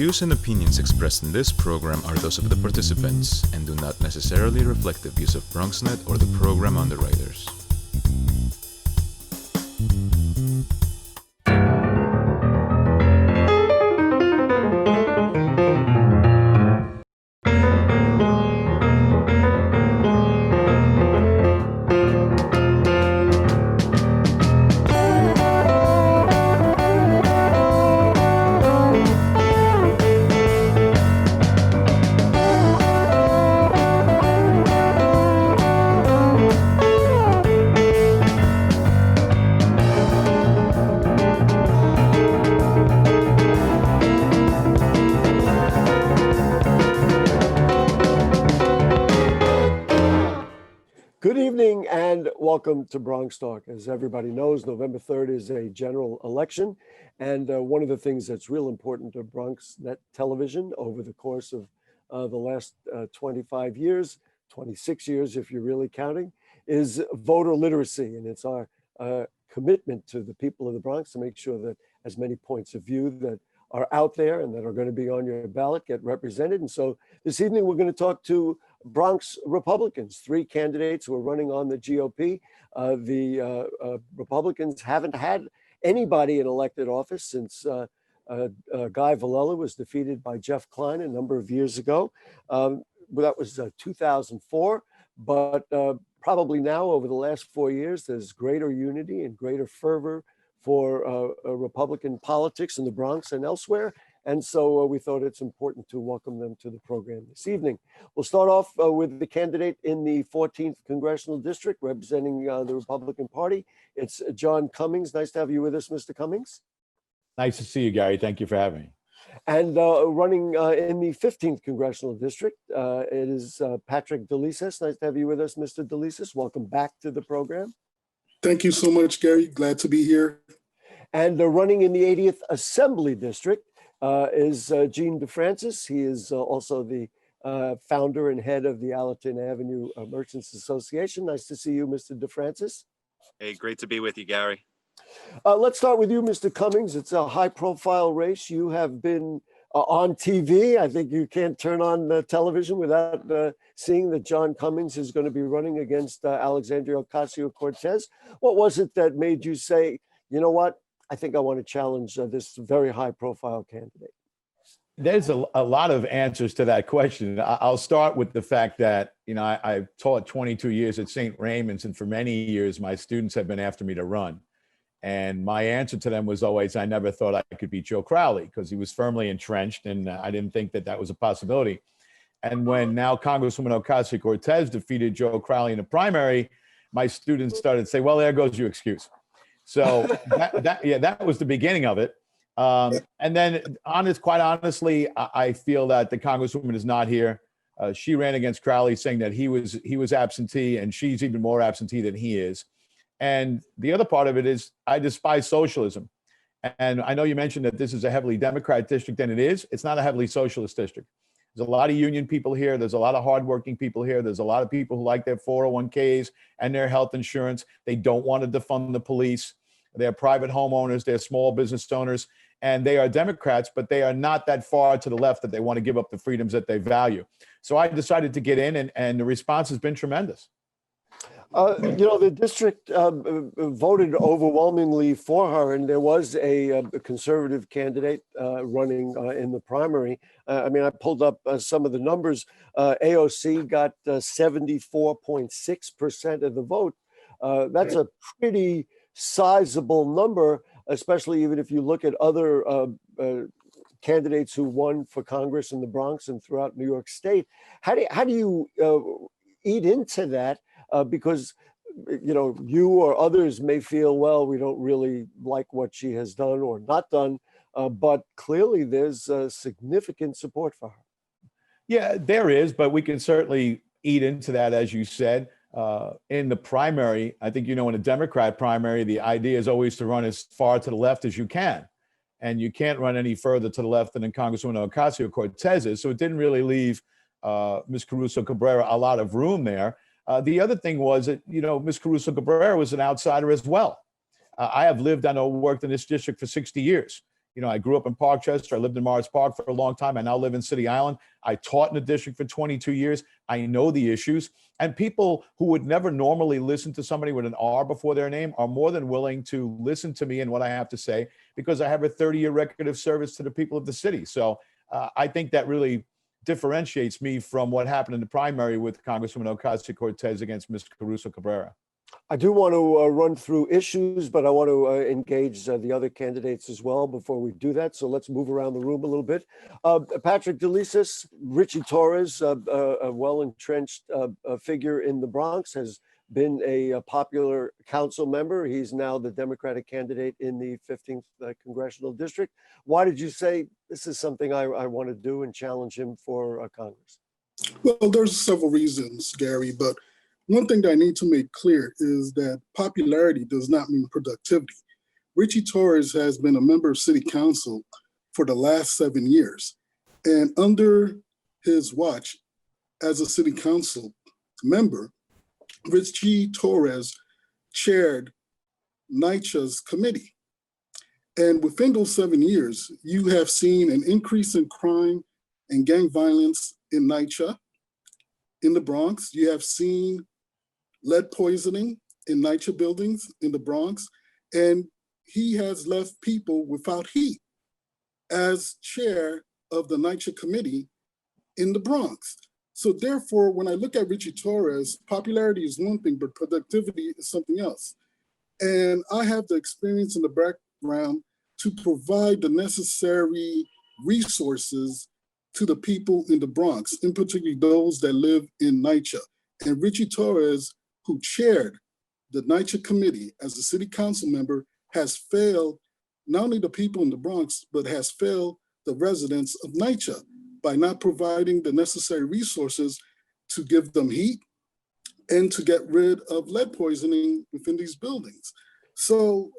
views and opinions expressed in this program are those of the participants and do not necessarily reflect the views of BronxNet or the program underwriters. Good evening and welcome to BronxTalk. As everybody knows, November 3rd is a general election. And one of the things that's real important to BronxNet television over the course of the last 25 years, 26 years if you're really counting, is voter literacy. And it's our commitment to the people of the Bronx to make sure that as many points of view that are out there and that are going to be on your ballot get represented. And so this evening we're going to talk to Bronx Republicans, three candidates who are running on the GOP. The Republicans haven't had anybody in elected office since Guy Villella was defeated by Jeff Klein a number of years ago. That was 2004, but probably now over the last 4 years, there's greater unity and greater fervor for Republican politics in the Bronx and elsewhere. And so we thought it's important to welcome them to the program this evening. We'll start off with the candidate in the 14th Congressional District representing the Republican Party. It's John Cummings. Nice to have you with us, Mr. Cummings. Nice to see you, Gary. Thank you for having me. And running in the 15th Congressional District, it is Patrick DeLisis. Nice to have you with us, Mr. DeLisis. Welcome back to the program. Thank you so much, Gary. Glad to be here. And running in the 80th Assembly District is Gene DeFrancis. He is also the founder and head of the Allerton Avenue Merchants Association. Nice to see you, Mr. DeFrancis. Hey, great to be with you, Gary. Let's start with you, Mr. Cummings. It's a high-profile race. You have been on TV. I think you can't turn on the television without seeing that John Cummings is going to be running against Alexandria Ocasio-Cortez. What was it that made you say, you know what? I think I want to challenge this very high-profile candidate? There's a lot of answers to that question. I'll start with the fact that, I taught 22 years at St. Raymond's, and for many years, my students have been after me to run. And my answer to them was always, I never thought I could beat Joe Crowley because he was firmly entrenched, and I didn't think that that was a possibility. And when now Congresswoman Ocasio-Cortez defeated Joe Crowley in the primary, my students started to say, well, there goes your excuse. So that was the beginning of it. And then quite honestly, I feel that the Congresswoman is not here. She ran against Crowley saying that he was absentee, and she's even more absentee than he is. And the other part of it is I despise socialism. And I know you mentioned that this is a heavily Democrat district, and it is. It's not a heavily socialist district. There's a lot of union people here. There's a lot of hardworking people here. There's a lot of people who like their 401ks and their health insurance. They don't want to defund the police. They're private homeowners. They're small business owners. And they are Democrats, but they are not that far to the left that they want to give up the freedoms that they value. So I decided to get in, and the response has been tremendous. The district voted overwhelmingly for her, and there was a conservative candidate running in the primary. I pulled up some of the numbers. AOC got 74.6% of the vote. That's a pretty sizable number, especially even if you look at other candidates who won for Congress in the Bronx and throughout New York State. How do you eat into that? Because, you or others may feel, well, we don't really like what she has done or not done, but clearly there's significant support for her. Yeah, there is, but we can certainly eat into that, as you said. In the primary, I think, in a Democrat primary, the idea is always to run as far to the left as you can. And you can't run any further to the left than Congresswoman Ocasio-Cortez is. So it didn't really leave Ms. Caruso-Cabrera a lot of room there. The other thing was that, Ms. Caruso-Cabrera was an outsider as well. I have lived, worked in this district for 60 years. I grew up in Parkchester. I lived in Morris Park for a long time. I now live in City Island. I taught in the district for 22 years. I know the issues. And people who would never normally listen to somebody with an R before their name are more than willing to listen to me and what I have to say, because I have a 30-year record of service to the people of the city. So I think that really differentiates me from what happened in the primary with Congresswoman Ocasio-Cortez against Ms. Caruso Cabrera. I do want to run through issues, but I want to engage the other candidates as well before we do that. So let's move around the room a little bit. Patrick DeLisis, Richie Torres, a well-entrenched figure in the Bronx, has been a popular council member. He's now the Democratic candidate in the 15th Congressional District. Why did you say this is something I want to do and challenge him for Congress? Well, there's several reasons, Gary, but one thing that I need to make clear is that popularity does not mean productivity. Richie Torres has been a member of City Council for the last 7 years. And under his watch as a City Council member, Richie Torres chaired NYCHA's committee. And within those 7 years, you have seen an increase in crime and gang violence in NYCHA, in the Bronx. You have seen lead poisoning in NYCHA buildings in the Bronx, and he has left people without heat as chair of the NYCHA committee in the Bronx. So therefore, when I look at Richie Torres, popularity is one thing, but productivity is something else. And I have the experience in the background to provide the necessary resources to the people in the Bronx, in particular those that live in NYCHA. And Richie Torres, who chaired the NYCHA committee as a city council member, has failed not only the people in the Bronx, but has failed the residents of NYCHA by not providing the necessary resources to give them heat and to get rid of lead poisoning within these buildings. So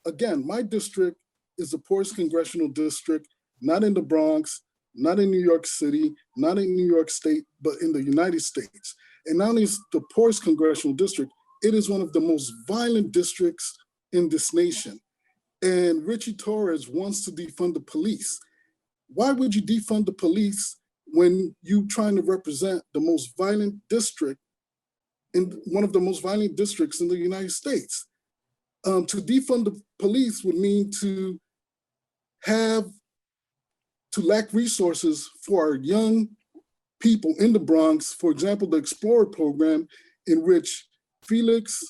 again, my district is the poorest congressional district, not in the Bronx, not in New York City, not in New York State, but in the United States. And not only is the poorest congressional district, it is one of the most violent districts in this nation. And Richie Torres wants to defund the police. Why would you defund the police when you're trying to represent the most violent district in one of the most violent districts in the United States? To defund the police would mean to lack resources for our young people in the Bronx. For example, the Explorer program, in which Felix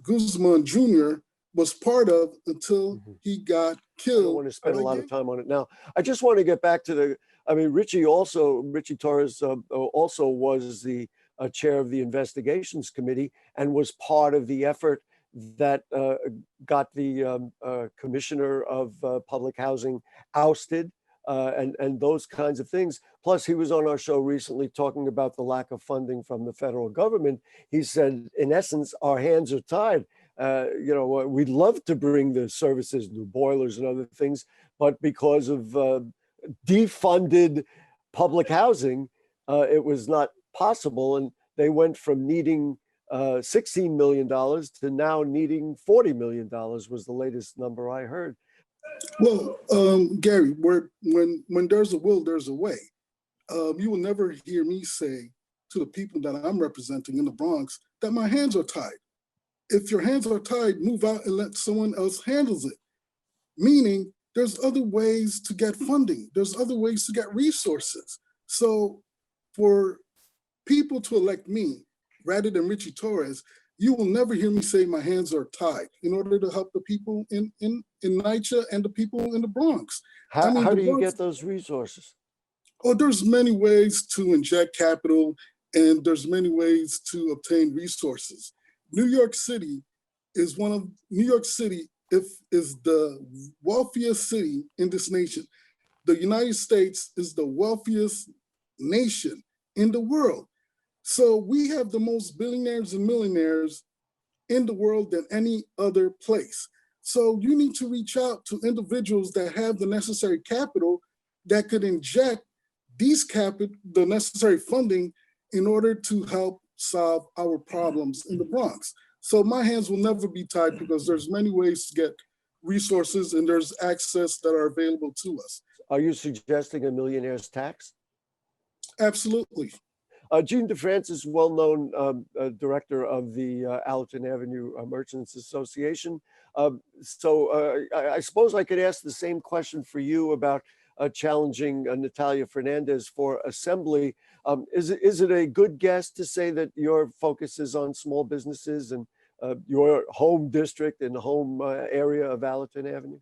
Guzman Jr. was part of until he got killed. I don't want to spend a lot of time on it now. I just want to get back to Richie Torres also was the chair of the investigations committee and was part of the effort that got the commissioner of public housing ousted. And those kinds of things. Plus, he was on our show recently talking about the lack of funding from the federal government. He said, in essence, our hands are tied. We'd love to bring the services, new boilers and other things, but because of defunded public housing, it was not possible. And they went from needing $16 million to now needing $40 million was the latest number I heard. Well, Gary, when there's a will, there's a way. You will never hear me say to the people that I'm representing in the Bronx that my hands are tied. If your hands are tied, move out and let someone else handle it. Meaning there's other ways to get funding. There's other ways to get resources. So for people to elect me rather than Richie Torres, you will never hear me say my hands are tied in order to help the people in NYCHA and the people in the Bronx. How do you get those resources? Oh, there's many ways to inject capital, and there's many ways to obtain resources. New York City is the wealthiest city in this nation. The United States is the wealthiest nation in the world. So we have the most billionaires and millionaires in the world than any other place. So you need to reach out to individuals that have the necessary capital that could inject the necessary funding in order to help solve our problems in the Bronx. So my hands will never be tied because there's many ways to get resources and there's access that are available to us. Are you suggesting a millionaire's tax? Absolutely. Gene DeFrancis, well-known director of the Allerton Avenue Merchants Association. I suppose I could ask the same question for you about challenging Natalia Fernandez for assembly. Is it a good guess to say that your focus is on small businesses and your home district and home area of Allerton Avenue?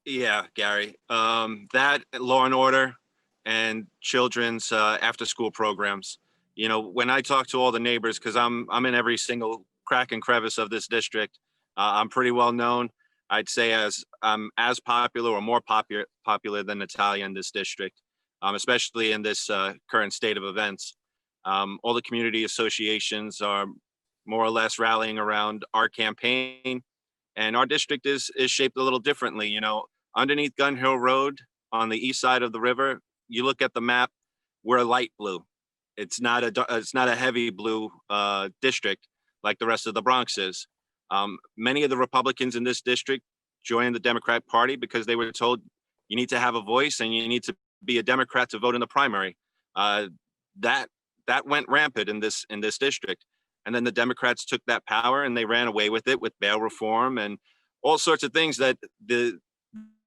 Yeah, Gary. That law and order and children's after-school programs. You know, when I talk to all the neighbors, because I'm in every single crack and crevice of this district, I'm pretty well known. I'd say I'm as popular or more popular than Natalia in this district, especially in this current state of events. All the community associations are more or less rallying around our campaign, and our district is shaped a little differently. You know, underneath Gun Hill Road on the east side of the river, you look at the map, we're light blue. It's not a heavy blue district like the rest of the Bronx is. Many of the Republicans in this district joined the Democrat Party because they were told you need to have a voice and you need to be a Democrat to vote in the primary. That went rampant in this district. And then the Democrats took that power and they ran away with it with bail reform and all sorts of things that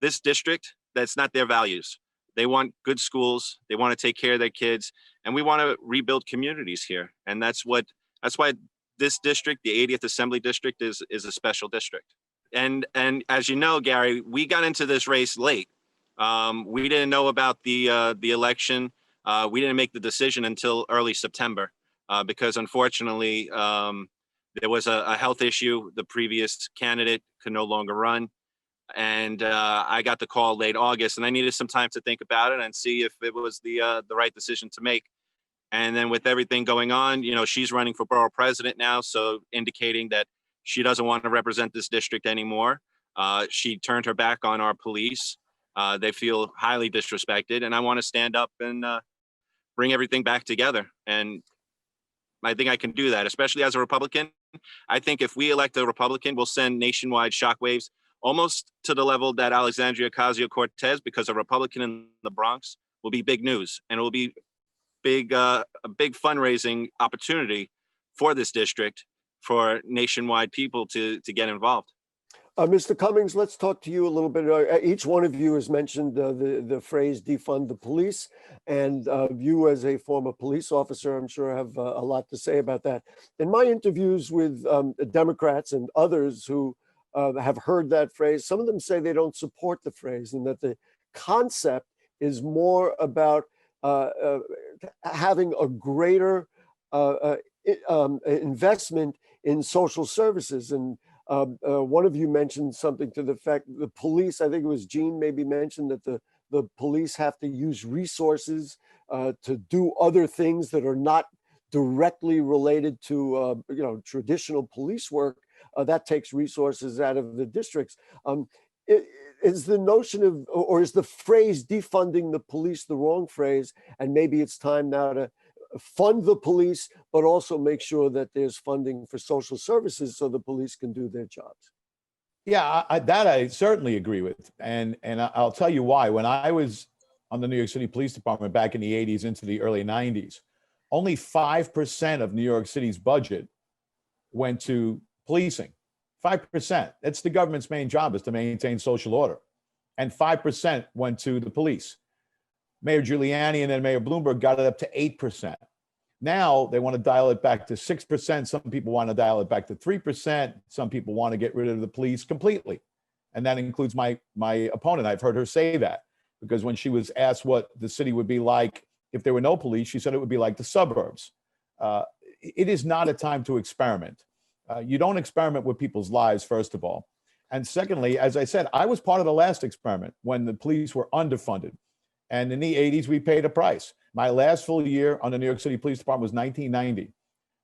this district, that's not their values. They want good schools. They want to take care of their kids, and we want to rebuild communities here. And that's why this district, the 80th Assembly District, is a special district. And as you know, Gary, we got into this race late. We didn't know about the election. We didn't make the decision until early September because unfortunately there was a health issue. The previous candidate could no longer run. And I got the call late August, and I needed some time to think about it and see if it was the right decision to make. And then with everything going on, you know, she's running for borough president now, so indicating that she doesn't want to represent this district anymore. She turned her back on our police. They feel highly disrespected, and I want to stand up and bring everything back together. And I think I can do that, especially as a Republican. I think if we elect a Republican, we'll send nationwide shockwaves almost to the level that Alexandria Ocasio-Cortez, because a Republican in the Bronx will be big news, and it will be a big fundraising opportunity for this district for nationwide people to get involved. Mr. Cummings, let's talk to you a little bit. Each one of you has mentioned the phrase defund the police, and you as a former police officer, I'm sure have a lot to say about that. In my interviews with Democrats and others who have heard that phrase, some of them say they don't support the phrase and that the concept is more about having a greater investment in social services. And one of you mentioned something to the fact the police, I think it was Gene maybe mentioned that the police have to use resources to do other things that are not directly related to traditional police work. That takes resources out of the districts. Is the notion of, or is the phrase defunding the police the wrong phrase? And maybe it's time now to fund the police, but also make sure that there's funding for social services so the police can do their jobs. Yeah, that I certainly agree with. And I'll tell you why. When I was on the New York City Police Department back in the 80s into the early 90s, only 5% of New York City's budget went to policing. 5%. That's the government's main job, is to maintain social order. And 5% went to the police. Mayor Giuliani and then Mayor Bloomberg got it up to 8%. Now they want to dial it back to 6%. Some people want to dial it back to 3%. Some people want to get rid of the police completely. And that includes my opponent. I've heard her say that, because when she was asked what the city would be like if there were no police, she said it would be like the suburbs. It is not a time to experiment. You don't experiment with people's lives, first of all. And secondly, as I said, I was part of the last experiment when the police were underfunded. And in the 80s, we paid a price. My last full year on the New York City Police Department was 1990.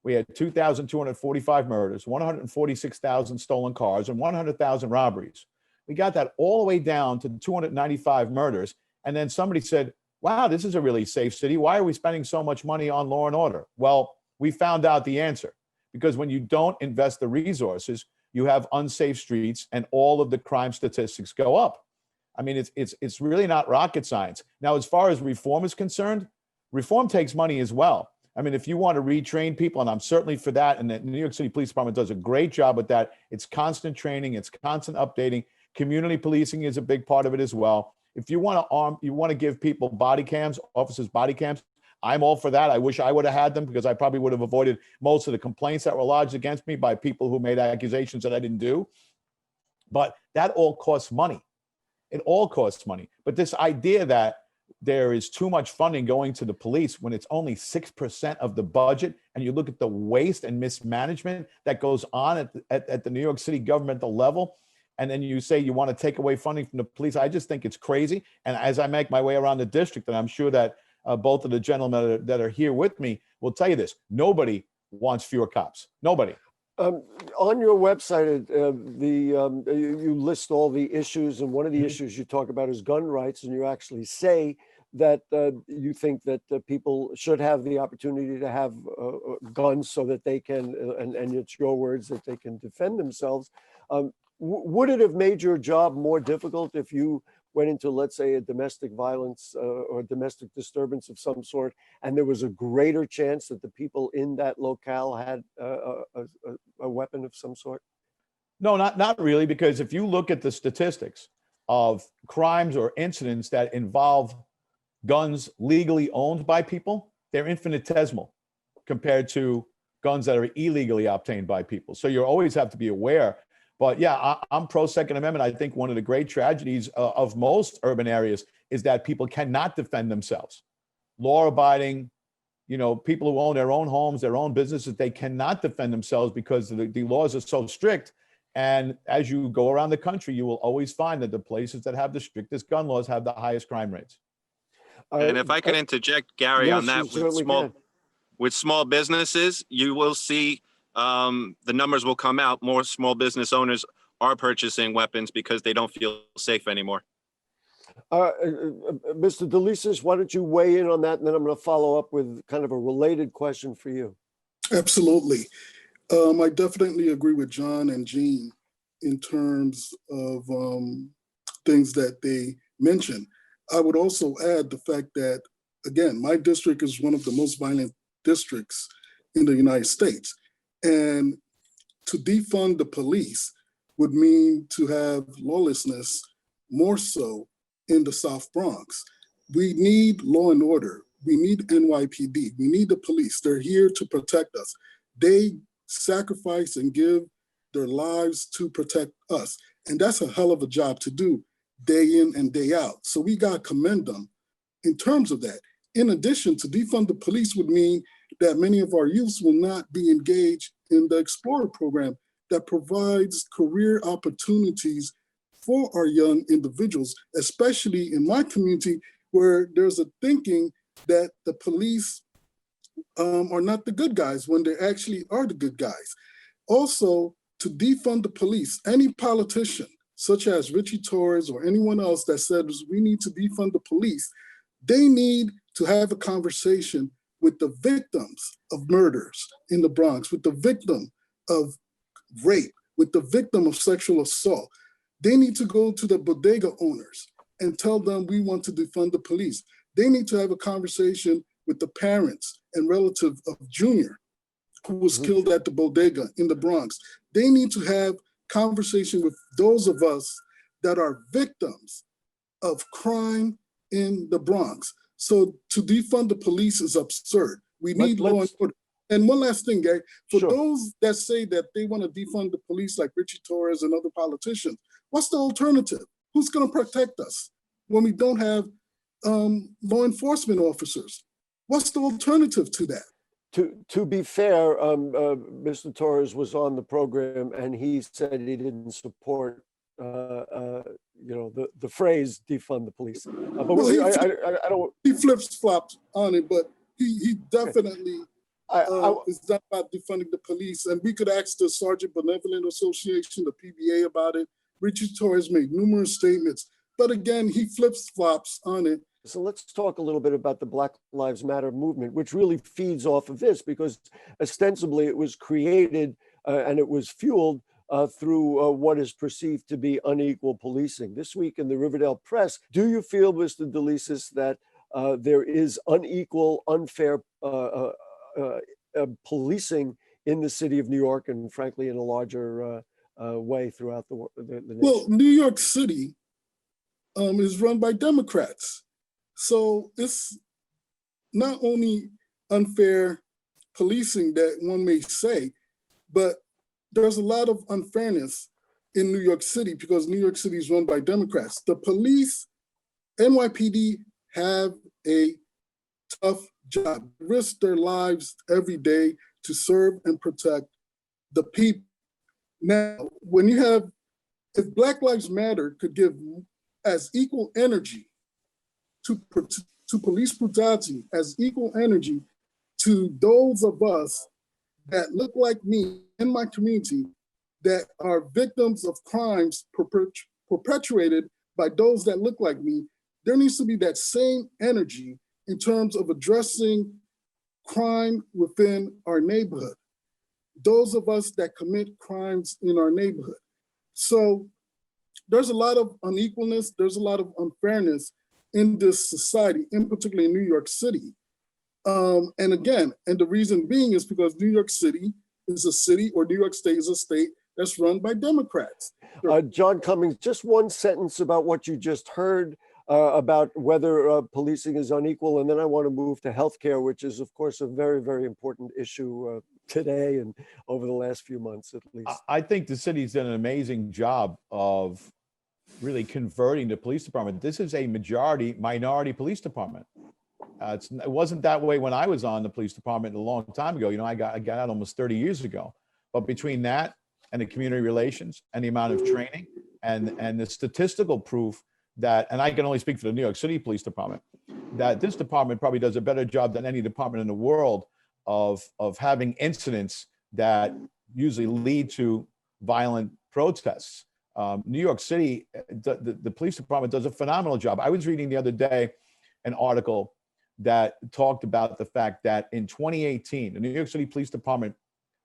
We had 2,245 murders, 146,000 stolen cars, and 100,000 robberies. We got that all the way down to 295 murders. And then somebody said, wow, this is a really safe city. Why are we spending so much money on law and order? Well, we found out the answer. Because when you don't invest the resources, you have unsafe streets, and all of the crime statistics go up. I mean, it's really not rocket science. Now, as far as reform is concerned, reform takes money as well. I mean, if you want to retrain people, and I'm certainly for that, and the New York City Police Department does a great job with that. It's constant training, it's constant updating. Community policing is a big part of it as well. If you want to give people body cams, officers body cams, I'm all for that. I wish I would have had them, because I probably would have avoided most of the complaints that were lodged against me by people who made accusations that I didn't do. But that all costs money. It all costs money. But this idea that there is too much funding going to the police when it's only 6% of the budget, and you look at the waste and mismanagement that goes on at the New York City governmental level, and then you say you want to take away funding from the police, I just think it's crazy. And as I make my way around the district, and I'm sure that both of the gentlemen that are here with me will tell you this, nobody wants fewer cops. Nobody. On your website, you list all the issues, and one of the issues you talk about is gun rights, and you actually say that you think that people should have the opportunity to have guns so that they can, and it's your words, that they can defend themselves. Would it have made your job more difficult if you went into, let's say, a domestic violence or domestic disturbance of some sort, and there was a greater chance that the people in that locale had a weapon of some sort? No, not really, because if you look at the statistics of crimes or incidents that involve guns legally owned by people, they're infinitesimal compared to guns that are illegally obtained by people. So you always have to be aware. But yeah, I'm pro Second Amendment. I think one of the great tragedies of most urban areas is that people cannot defend themselves. Law-abiding, people who own their own homes, their own businesses, they cannot defend themselves because the laws are so strict. And as you go around the country, you will always find that the places that have the strictest gun laws have the highest crime rates. And if I can interject, Gary, yes, on that, with small businesses, you will see the numbers will come out. More small business owners are purchasing weapons because they don't feel safe anymore. Mr. DeLisis, why don't you weigh in on that? And then I'm going to follow up with kind of a related question for you. Absolutely. I definitely agree with John and Jean in terms of things that they mentioned. I would also add the fact that, again, my district is one of the most violent districts in the United States. And to defund the police would mean to have lawlessness more so in the South Bronx. We need law and order. We need NYPD. We need the police. They're here to protect us. They sacrifice and give their lives to protect us. And that's a hell of a job to do day in and day out. So we got to commend them in terms of that. In addition, to defund the police would mean that many of our youths will not be engaged in the Explorer program that provides career opportunities for our young individuals, especially in my community where there's a thinking that the police are not the good guys when they actually are the good guys. Also, to defund the police, any politician such as Richie Torres or anyone else that says we need to defund the police, they need to have a conversation with the victims of murders in the Bronx, with the victim of rape, with the victim of sexual assault. They need to go to the bodega owners and tell them we want to defund the police. They need to have a conversation with the parents and relatives of Junior, who was killed at the bodega in the Bronx. They need to have conversation with those of us that are victims of crime in the Bronx. So to defund the police is absurd. We need law and order. And one last thing, Gary, for those that say that they want to defund the police like Richie Torres and other politicians, what's the alternative? Who's going to protect us when we don't have law enforcement officers? What's the alternative to that? To be fair, Mr. Torres was on the program and he said he didn't support the phrase defund the police. But well, I don't. He flips flops on it, but he definitely is not about defunding the police. And we could ask the Sergeant Benevolent Association, the PBA, about it. Richie Torres made numerous statements, but again, he flips flops on it. So let's talk a little bit about the Black Lives Matter movement, which really feeds off of this, because ostensibly it was created and it was fueled through what is perceived to be unequal policing. This week in the Riverdale Press, do you feel, Mr. DeLisis, that there is unequal, unfair policing in the city of New York and frankly in a larger way throughout the nation? Well, New York City is run by Democrats. So it's not only unfair policing that one may say, but there's a lot of unfairness in New York City because New York City is run by Democrats. The police, NYPD, have a tough job, risk their lives every day to serve and protect the people. Now, when you have, if Black Lives Matter could give as equal energy to police brutality as equal energy to those of us that look like me in my community that are victims of crimes perpetuated by those that look like me, there needs to be that same energy in terms of addressing crime within our neighborhood, those of us that commit crimes in our neighborhood. So there's a lot of unequalness, there's a lot of unfairness in this society, in particular in New York City. And the reason being is because New York City is a city, or New York State is a state that's run by Democrats. John Cummings, just one sentence about what you just heard about whether policing is unequal, and then I want to move to healthcare, which is, of course, a very, very important issue today and over the last few months, at least. I think the city's done an amazing job of really converting the police department. This is a minority police department. It wasn't that way when I was on the police department a long time ago. You know, I got out almost 30 years ago. But between that and the community relations and the amount of training and the statistical proof that, and I can only speak for the New York City Police Department, that this department probably does a better job than any department in the world of having incidents that usually lead to violent protests. New York City, the police department does a phenomenal job. I was reading the other day an article that talked about the fact that in 2018, the New York City Police Department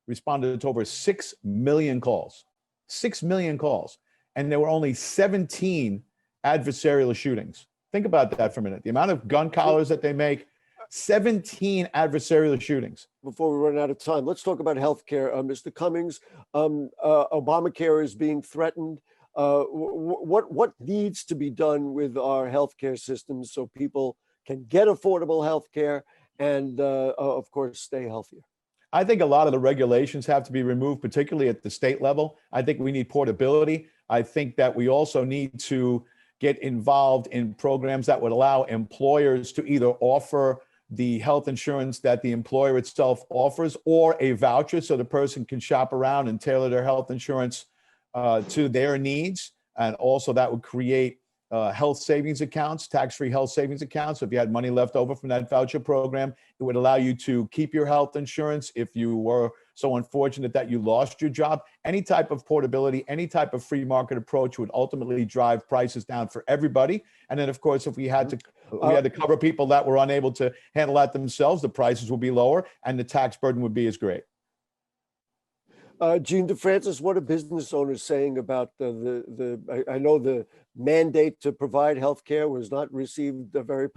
responded to over 6 million calls, 6 million calls, and there were only 17 adversarial shootings. Think about that for a minute. The amount of gun collars that they make, 17 adversarial shootings. Before we run out of time, let's talk about healthcare. Mr. Cummings, Obamacare is being threatened. What needs to be done with our healthcare systems so people can get affordable healthcare and, of course, stay healthier? I think a lot of the regulations have to be removed, particularly at the state level. I think we need portability. I think that we also need to get involved in programs that would allow employers to either offer the health insurance that the employer itself offers or a voucher so the person can shop around and tailor their health insurance to their needs. And also that would create health savings accounts, tax-free health savings accounts. So if you had money left over from that voucher program, it would allow you to keep your health insurance if you were so unfortunate that you lost your job. Any type of portability, any type of free market approach would ultimately drive prices down for everybody. And then, of course, if we had to cover people that were unable to handle that themselves, the prices would be lower and the tax burden would be as great. Gene DeFrancis, what are business owners saying about I know the mandate to provide health care was not received very,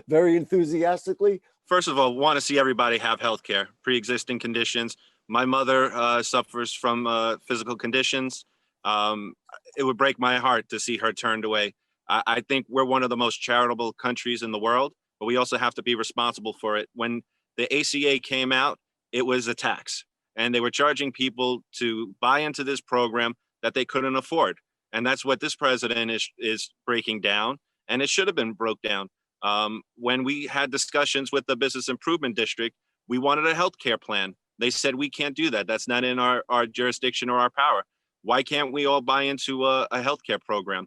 very enthusiastically? First of all, want to see everybody have health care, pre-existing conditions. My mother suffers from physical conditions. It would break my heart to see her turned away. I think we're one of the most charitable countries in the world, but we also have to be responsible for it. When the ACA came out, it was a tax. And they were charging people to buy into this program that they couldn't afford. And that's what this president is breaking down. And it should have been broke down. When we had discussions with the Business Improvement District, we wanted a healthcare plan. They said, we can't do that. That's not in our jurisdiction or our power. Why can't we all buy into a healthcare program?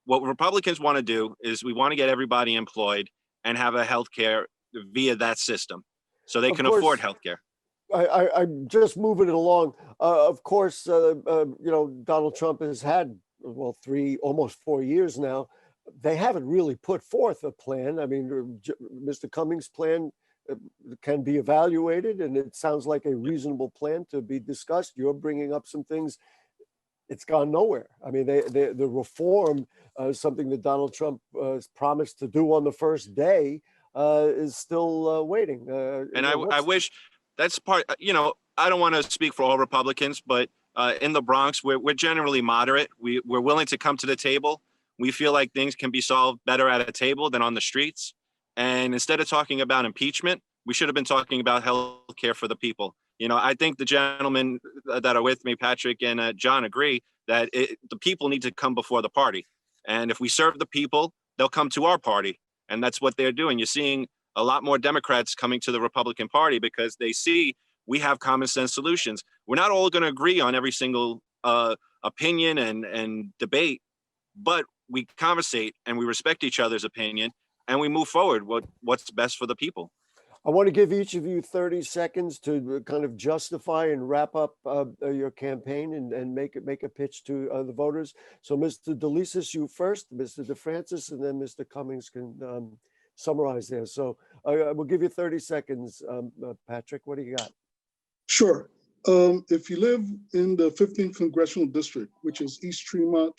What Republicans want to do is we want to get everybody employed and have a healthcare via that system so they can afford healthcare. I'm just moving it along. Of course, Donald Trump has had, almost 4 years now. They haven't really put forth a plan. I mean, Mr. Cummings' plan can be evaluated, and it sounds like a reasonable plan to be discussed. You're bringing up some things it's gone nowhere. I mean, the reform, something that Donald Trump promised to do on the first day, is still waiting. And I wish that's part, I don't want to speak for all Republicans, but in the Bronx, we're generally moderate. We're willing to come to the table. We feel like things can be solved better at a table than on the streets. And instead of talking about impeachment, we should have been talking about health care for the people. I think the gentlemen that are with me, Patrick and John, agree that the people need to come before the party. And if we serve the people, they'll come to our party. And that's what they're doing. You're seeing a lot more Democrats coming to the Republican Party because they see we have common sense solutions. We're not all going to agree on every single opinion and debate, but we conversate and we respect each other's opinion and we move forward what's best for the people. I want to give each of you 30 seconds to kind of justify and wrap up your campaign and make a pitch to the voters. So Mr. DeLisis, you first, Mr. DeFrancis, and then Mr. Cummings can summarize there. So we'll give you 30 seconds. Patrick, what do you got? Sure. If you live in the 15th Congressional District, which is East Tremont,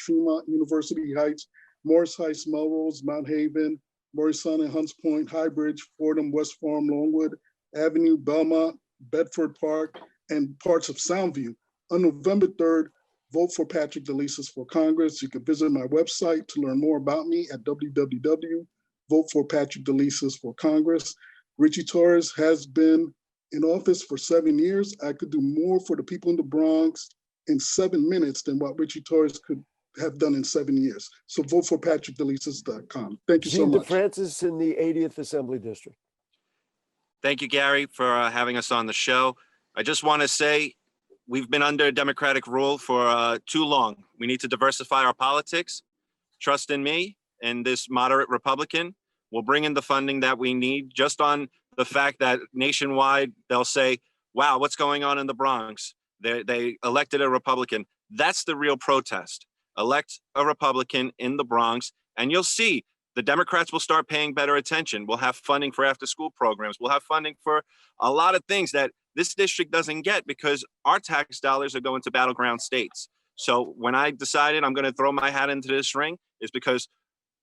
University Heights, Morris Heights, Melrose, Mount Haven, Morrison and Hunts Point, Highbridge, Fordham, West Farm, Longwood Avenue, Belmont, Bedford Park, and parts of Soundview. On November 3rd, vote for Patrick DeLisis for Congress. You can visit my website to learn more about me at www.voteforpatrickdelisis for Congress. Richie Torres has been in office for 7 years. I could do more for the people in the Bronx in 7 minutes than what Richie Torres could have done in 7 years. So vote for patrickdelisis.com. Thank you so much. Gene DeFrancis in the 80th Assembly District. Thank you, Gary, for having us on the show. I just want to say we've been under Democratic rule for too long. We need to diversify our politics. Trust in me and this moderate Republican. We'll bring in the funding that we need just on the fact that nationwide they'll say, wow, what's going on in the Bronx? They elected a Republican. That's the real protest. Elect a Republican in the Bronx, and you'll see the Democrats will start paying better attention. We'll have funding for after-school programs. We'll have funding for a lot of things that this district doesn't get because our tax dollars are going to battleground states. So when I decided I'm going to throw my hat into this ring, is because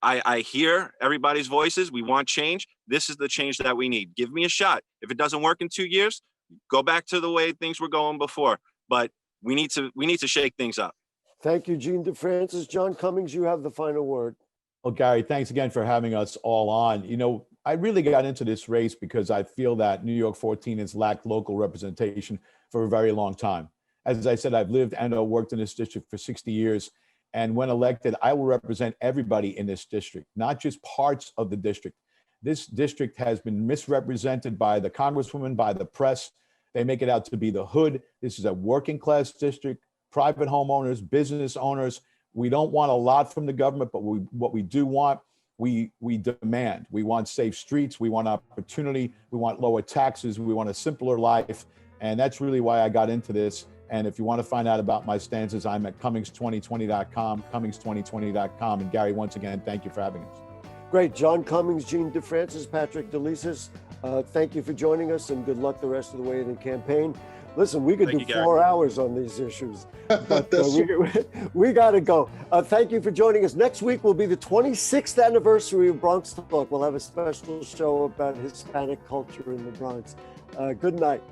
I hear everybody's voices. We want change. This is the change that we need. Give me a shot. If it doesn't work in 2 years, go back to the way things were going before. But we need to shake things up. Thank you, Gene DeFrancis. John Cummings, you have the final word. Well, Gary, thanks again for having us all on. I really got into this race because I feel that New York 14 has lacked local representation for a very long time. As I said, I've lived and worked in this district for 60 years. And when elected, I will represent everybody in this district, not just parts of the district. This district has been misrepresented by the congresswoman, by the press. They make it out to be the hood. This is a working class district. Private homeowners, business owners. We don't want a lot from the government, but what we do want, we demand. We want safe streets. We want opportunity. We want lower taxes. We want a simpler life. And that's really why I got into this. And if you want to find out about my stances, I'm at Cummings2020.com, Cummings2020.com. And Gary, once again, thank you for having us. Great. John Cummings, Gene DeFrancis, Patrick DeLisis, thank you for joining us and good luck the rest of the way in the campaign. Listen, we could do 4 hours on these issues, but we got to go. Thank you for joining us. Next week will be the 26th anniversary of Bronx Talk. We'll have a special show about Hispanic culture in the Bronx. Good night.